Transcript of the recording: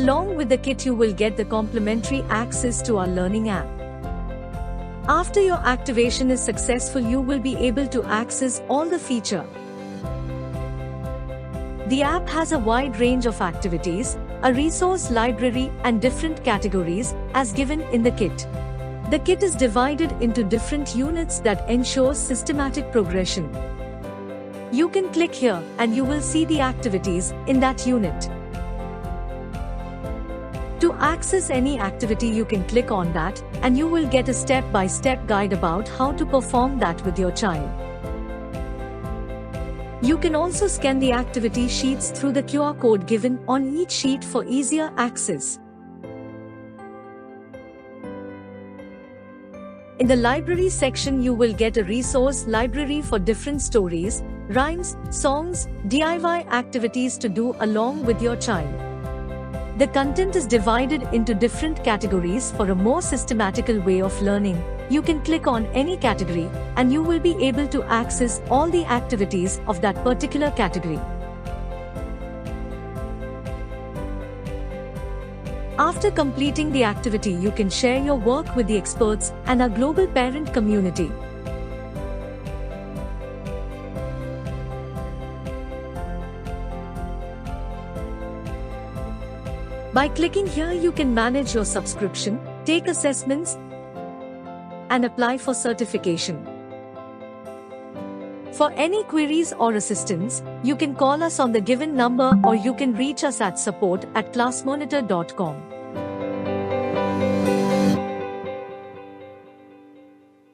Along with the kit, you will get the complimentary access to our learning app. After your activation is successful, you will be able to access all the features. The app has a wide range of activities, a resource library and different categories as given in the kit. The kit is divided into different units that ensures systematic progression. You can click here and you will see the activities in that unit. To access any activity, you can click on that and you will get a step-by-step guide about how to perform that with your child. You can also scan the activity sheets through the QR code given on each sheet for easier access. In the library section, you will get a resource library for different stories, rhymes, songs, DIY activities to do along with your child. The content is divided into different categories for a more systematical way of learning. You can click on any category and you will be able to access all the activities of that particular category. After completing the activity, you can share your work with the experts and our global parent community. By clicking here, you can manage your subscription, take assessments, and apply for certification. For any queries or assistance, you can call us on the given number or you can reach us at support@classmonitor.com.